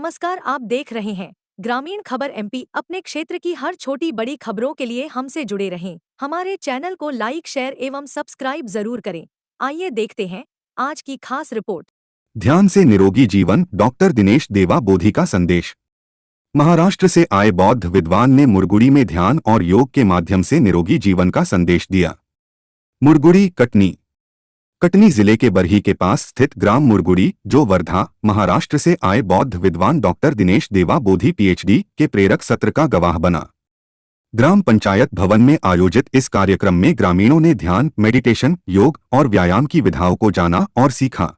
नमस्कार, आप देख रहे हैं ग्रामीण खबर एमपी। अपने क्षेत्र की हर छोटी बड़ी खबरों के लिए हमसे जुड़े रहें। हमारे चैनल को लाइक, शेयर एवं सब्सक्राइब जरूर करें। आइए देखते हैं आज की खास रिपोर्ट। ध्यान से निरोगी जीवन, डॉक्टर दिनेश देवा बोधी का संदेश। महाराष्ट्र से आए बौद्ध विद्वान ने मुरगुड़ी में ध्यान और योग के माध्यम से निरोगी जीवन का संदेश दिया। मुरगुड़ी, कटनी जिले के बरही के पास स्थित ग्राम मुरगुड़ी, जो वर्धा, महाराष्ट्र से आए बौद्ध विद्वान डॉक्टर दिनेश देवा बोधी पीएचडी के प्रेरक सत्र का गवाह बना। ग्राम पंचायत भवन में आयोजित इस कार्यक्रम में ग्रामीणों ने ध्यान, मेडिटेशन, योग और व्यायाम की विधाओं को जाना और सीखा।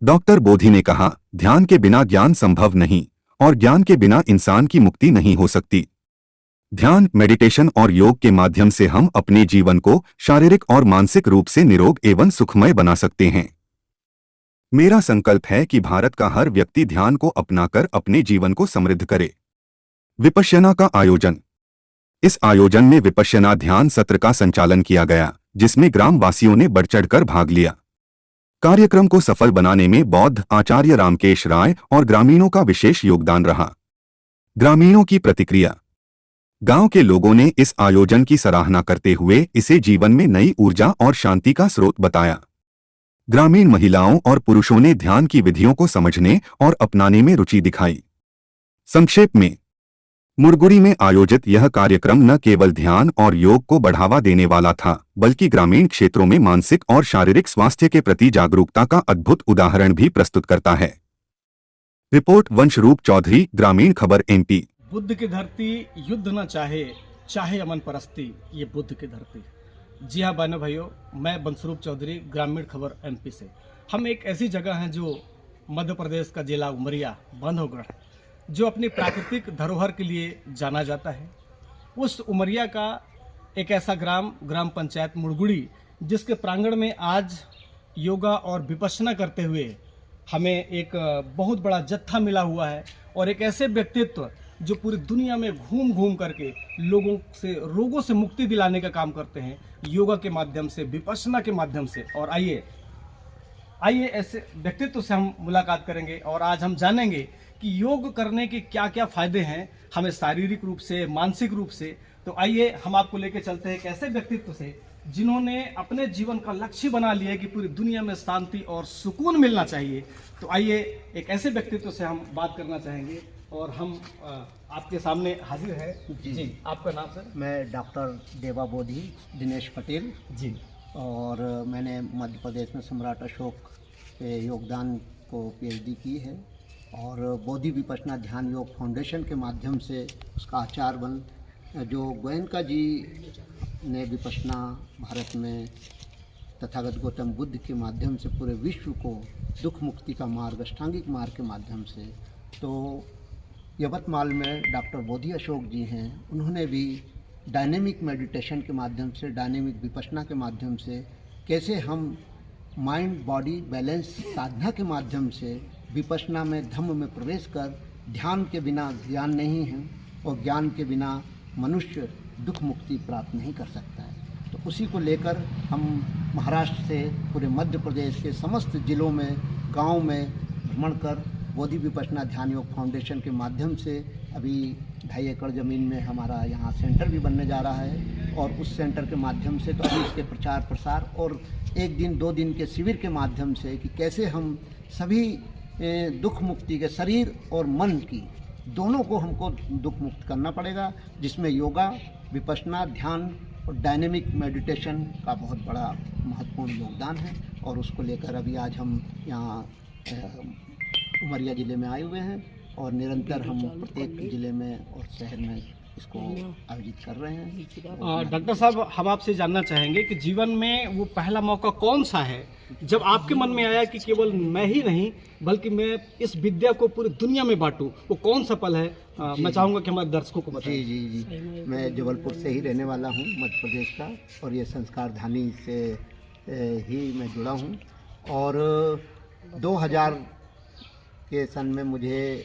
डॉक्टर बोधी ने कहा, ध्यान के बिना ज्ञान संभव नहीं और ज्ञान के बिना इंसान की मुक्ति नहीं हो सकती। ध्यान, मेडिटेशन और योग के माध्यम से हम अपने जीवन को शारीरिक और मानसिक रूप से निरोग एवं सुखमय बना सकते हैं। मेरा संकल्प है कि भारत का हर व्यक्ति ध्यान को अपनाकर अपने जीवन को समृद्ध करे। विपश्यना का आयोजन। इस आयोजन में विपश्यना ध्यान सत्र का संचालन किया गया, जिसमें ग्राम वासियों ने बढ़ चढ़कर भाग लिया। कार्यक्रम को सफल बनाने में बौद्ध आचार्य रामकेश राय और ग्रामीणों का विशेष योगदान रहा। ग्रामीणों की प्रतिक्रिया। गांव के लोगों ने इस आयोजन की सराहना करते हुए इसे जीवन में नई ऊर्जा और शांति का स्रोत बताया। ग्रामीण महिलाओं और पुरुषों ने ध्यान की विधियों को समझने और अपनाने में रुचि दिखाई। संक्षेप में, मुरगुड़ी में आयोजित यह कार्यक्रम न केवल ध्यान और योग को बढ़ावा देने वाला था, बल्कि ग्रामीण क्षेत्रों में मानसिक और शारीरिक स्वास्थ्य के प्रति जागरूकता का अद्भुत उदाहरण भी प्रस्तुत करता है। रिपोर्ट वंशरूप चौधरी, ग्रामीण खबर एमपी। बुद्ध की धरती युद्ध न चाहे, चाहे अमन परस्ती, ये बुद्ध की धरती। जी हाँ बहनों भाइयों, मैं वंशरूप चौधरी, ग्रामीण खबर एमपी से। हम एक ऐसी जगह हैं जो मध्य प्रदेश का जिला उमरिया, बांधवगढ़, जो अपनी प्राकृतिक धरोहर के लिए जाना जाता है। उस उमरिया का एक ऐसा ग्राम पंचायत मुरगुड़ी, जिसके प्रांगण में आज योगा और विपश्यना करते हुए हमें एक बहुत बड़ा जत्था मिला हुआ है, और एक ऐसे व्यक्तित्व जो पूरी दुनिया में घूम घूम करके लोगों से रोगों से मुक्ति दिलाने का काम करते हैं, योगा के माध्यम से, विपश्यना के माध्यम से। और आइए ऐसे व्यक्तित्व से हम मुलाकात करेंगे और आज हम जानेंगे कि योग करने के क्या क्या फायदे हैं हमें शारीरिक रूप से, मानसिक रूप से। तो आइए हम आपको लेके चलते हैं एक ऐसे व्यक्तित्व से जिन्होंने अपने जीवन का लक्ष्य बना लिया है कि पूरी दुनिया में शांति और सुकून मिलना चाहिए। तो आइए एक ऐसे व्यक्तित्व से हम बात करना चाहेंगे, और हम आपके सामने हाजिर है। जी, आपका नाम सर? मैं डॉक्टर देवा बोधी दिनेश पटेल जी। और मैंने मध्य प्रदेश में सम्राट अशोक के योगदान को पीएचडी की है, और बोधि विपश्यना ध्यान योग फाउंडेशन के माध्यम से उसका आचार्य बन, जो गोयनका जी ने विपश्यना भारत में तथागत गौतम बुद्ध के माध्यम से पूरे विश्व को दुख मुक्ति का मार्ग, अष्टांगिक मार्ग के माध्यम से। तो यवतमाल में डॉक्टर बोधी अशोक जी हैं, उन्होंने भी डायनेमिक मेडिटेशन के माध्यम से, डायनेमिक विपश्यना के माध्यम से कैसे हम माइंड बॉडी बैलेंस साधना के माध्यम से विपश्यना में, धम्म में प्रवेश कर, ध्यान के बिना ज्ञान नहीं है और ज्ञान के बिना मनुष्य दुख मुक्ति प्राप्त नहीं कर सकता है। तो उसी को लेकर हम महाराष्ट्र से पूरे मध्य प्रदेश के समस्त जिलों में, गांव में भ्रमण कर बोधि विपश्यना ध्यान योग फाउंडेशन के माध्यम से अभी 2.5 एकड़ ज़मीन में हमारा यहाँ सेंटर भी बनने जा रहा है, और उस सेंटर के माध्यम से तो अभी इसके प्रचार प्रसार और 1 दिन 2 दिन के शिविर के माध्यम से कि कैसे हम सभी दुख मुक्ति के, शरीर और मन की दोनों को हमको दुख मुक्त करना पड़ेगा, जिसमें योगा, विपश्यना, ध्यान और डायनेमिक मेडिटेशन का बहुत बड़ा महत्वपूर्ण योगदान है। और उसको लेकर अभी आज हम यहाँ उमरिया ज़िले में आए हुए हैं, और निरंतर हम प्रत्येक ज़िले में और शहर में इसको आयोजित कर रहे हैं। डॉक्टर साहब, हम आपसे जानना चाहेंगे कि जीवन में वो पहला मौका कौन सा है जब आपके मन में आया कि केवल मैं ही नहीं बल्कि मैं इस विद्या को पूरी दुनिया में बांटूं? वो कौन सा पल है? मैं चाहूँगा कि हमारे दर्शकों को बताएं। जी, मैं जबलपुर से ही रहने वाला हूँ, मध्य प्रदेश का, और ये संस्कार धानी से ही मैं जुड़ा हूँ। और 2000 के सन में मुझे,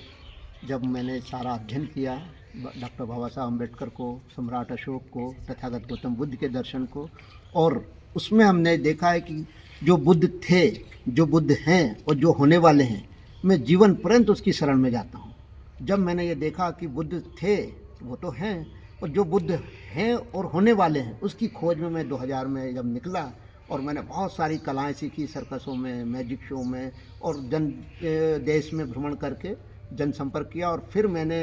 जब मैंने सारा अध्ययन किया डॉक्टर बाबा साहब अम्बेडकर को, सम्राट अशोक को, तथागत गौतम बुद्ध के दर्शन को, और उसमें हमने देखा है कि जो बुद्ध थे, जो बुद्ध हैं और जो होने वाले हैं, मैं जीवन पर्यंत उसकी शरण में जाता हूँ। जब मैंने ये देखा कि बुद्ध थे वो तो हैं, और जो बुद्ध हैं और होने वाले हैं उसकी खोज में मैं 2000 में जब निकला, और मैंने बहुत सारी कलाएं सीखी, सर्कसों में, मैजिक शो में, और देश में भ्रमण करके जनसंपर्क किया। और फिर मैंने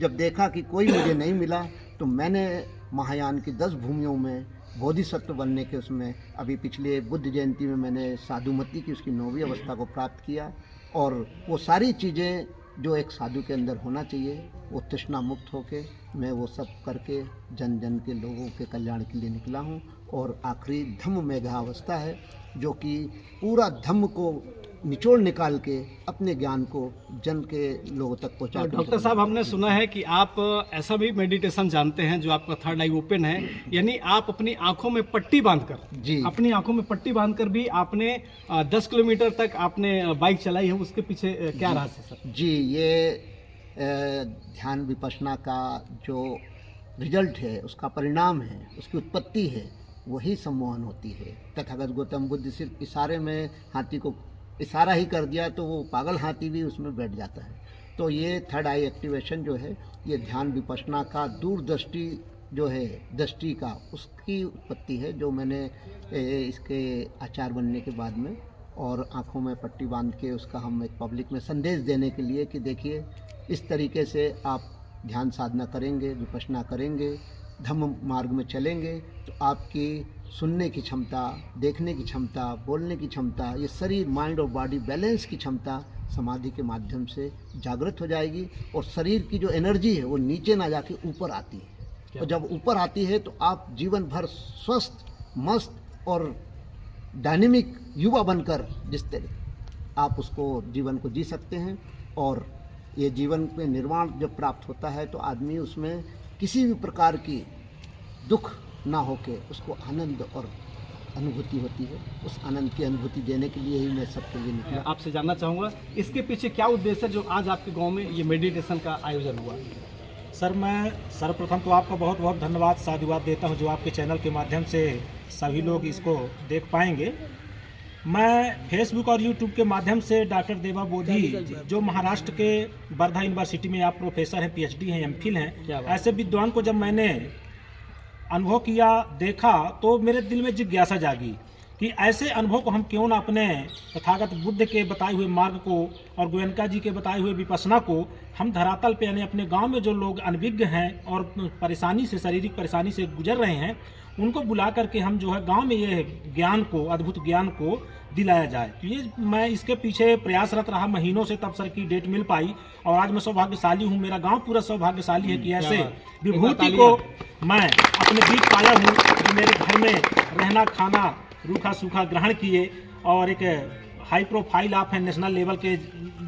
जब देखा कि कोई मुझे नहीं मिला तो मैंने महायान की 10 भूमियों में बोधिसत्व बनने के उसमें अभी पिछले बुद्ध जयंती में मैंने साधुमती की उसकी 9वीं अवस्था को प्राप्त किया। और वो सारी चीज़ें जो एक साधु के अंदर होना चाहिए, वो तृष्णा मुक्त होके मैं वो सब करके जन जन के लोगों के कल्याण के लिए निकला हूँ। और आखिरी धम्म मेघावस्था है, जो कि पूरा धम्म को निचोड़ निकाल के अपने ज्ञान को जन के लोगों तक पहुँचा। डॉक्टर साहब, हमने सुना है कि आप ऐसा भी मेडिटेशन जानते हैं जो आपका थर्ड आई ओपन है, यानी आप अपनी आंखों में पट्टी बांधकर, जी, अपनी आंखों में पट्टी बांधकर भी आपने 10 किलोमीटर तक आपने बाइक चलाई है। उसके पीछे क्या रहस्य सर? जी, ये ध्यान विपश्यना का जो रिजल्ट है, उसका परिणाम है, उसकी उत्पत्ति है, वही सम्मोहन होती है। तथागत गौतम बुद्ध सिर्फ इशारे में हाथी को इशारा ही कर दिया तो वो पागल हाथी भी उसमें बैठ जाता है। तो ये थर्ड आई एक्टिवेशन जो है, ये ध्यान विपश्यना का दूरदृष्टि जो है, दृष्टि का, उसकी उत्पत्ति है, जो मैंने इसके आचार्य बनने के बाद में और आँखों में पट्टी बांध के उसका हम एक पब्लिक में संदेश देने के लिए कि देखिए इस तरीके से आप ध्यान साधना करेंगे, विपश्यना करेंगे, धम्म मार्ग में चलेंगे तो आपकी सुनने की क्षमता, देखने की क्षमता, बोलने की क्षमता, ये शरीर, माइंड और बॉडी बैलेंस की क्षमता समाधि के माध्यम से जागृत हो जाएगी। और शरीर की जो एनर्जी है वो नीचे ना जाके ऊपर आती है, और जब ऊपर आती है तो आप जीवन भर स्वस्थ, मस्त और डायनेमिक युवा बनकर जिस तरह आप उसको जीवन को जी सकते हैं। और ये जीवन में निर्वाण जब प्राप्त होता है तो आदमी उसमें किसी भी प्रकार की दुख ना होके उसको आनंद और अनुभूति होती है। उस आनंद की अनुभूति देने के लिए ही मैं सबके लिए निकला। आपसे जानना चाहूँगा इसके पीछे क्या उद्देश्य है जो आज आपके गांव में ये मेडिटेशन का आयोजन हुआ? सर, मैं सर्वप्रथम तो आपका बहुत बहुत धन्यवाद, साधुवाद देता हूं जो आपके चैनल के माध्यम से सभी लोग इसको देख पाएंगे। मैं फेसबुक और यूट्यूब के माध्यम से डॉक्टर देवा बोधी, जो महाराष्ट्र के वर्धा यूनिवर्सिटी में आप प्रोफेसर हैं, पीएचडी हैं, एमफिल हैं, ऐसे विद्वान को जब मैंने अनुभव किया, देखा, तो मेरे दिल में जिज्ञासा जागी कि ऐसे अनुभव को हम क्यों ना अपने तथागत बुद्ध के बताए हुए मार्ग को और गोयनका जी के बताए हुए विपश्यना को हम धरातल पे, यानी अपने गांव में जो लोग अनभिज्ञ हैं और परेशानी से, शारीरिक परेशानी से गुजर रहे हैं, उनको बुला करके हम जो है गांव में ये ज्ञान को, अद्भुत ज्ञान को दिलाया जाए। तो ये मैं इसके पीछे प्रयासरत रहा महीनों से, तब सर की डेट मिल पाई। और आज मैं सौभाग्यशाली हूँ, मेरा गांव पूरा सौभाग्यशाली है कि ऐसे विभूति को मैं अपने बीच पाया हूँ कि मेरे घर में रहना, खाना, रूखा सूखा ग्रहण किए, और एक हाई प्रोफाइल आप हैं, नेशनल लेवल के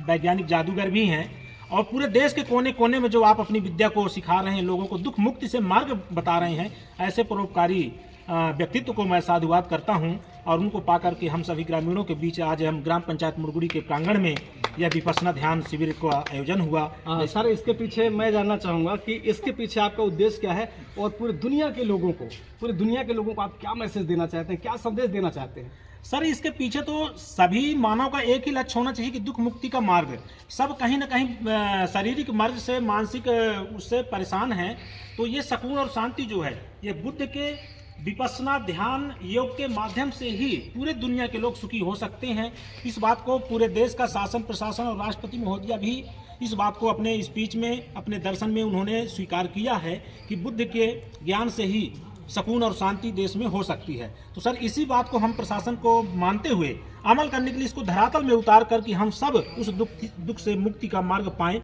वैज्ञानिक जादूगर भी हैं, और पूरे देश के कोने कोने में जो आप अपनी विद्या को सिखा रहे हैं, लोगों को दुख मुक्ति से मार्ग बता रहे हैं, ऐसे परोपकारी व्यक्तित्व को मैं साधुवाद करता हूं। और उनको पाकर के हम सभी ग्रामीणों के बीच आज हम ग्राम पंचायत मुरगुड़ी के प्रांगण में यह विपश्यना ध्यान शिविर का आयोजन हुआ। सर, इसके पीछे मैं जानना चाहूँगा कि इसके पीछे आपका उद्देश्य क्या है, और पूरी दुनिया के लोगों को आप क्या मैसेज देना चाहते हैं, क्या संदेश देना चाहते हैं? सर, इसके पीछे तो सभी मानव का एक ही लक्ष्य होना चाहिए कि दुख मुक्ति का मार्ग। सब कहीं ना कहीं शारीरिक मार्ग से, मानसिक उससे परेशान हैं, तो ये सुकून और शांति जो है, ये बुद्ध के विपश्यना ध्यान योग के माध्यम से ही पूरे दुनिया के लोग सुखी हो सकते हैं। इस बात को पूरे देश का शासन प्रशासन और राष्ट्रपति महोदया भी इस बात को अपने स्पीच में, अपने दर्शन में उन्होंने स्वीकार किया है कि बुद्ध के ज्ञान से ही सुकून और शांति देश में हो सकती है। तो सर, इसी बात को हम प्रशासन को मानते हुए अमल करने के लिए इसको धरातल में उतार कर कि हम सब उस दुख से मुक्ति का मार्ग पाएं।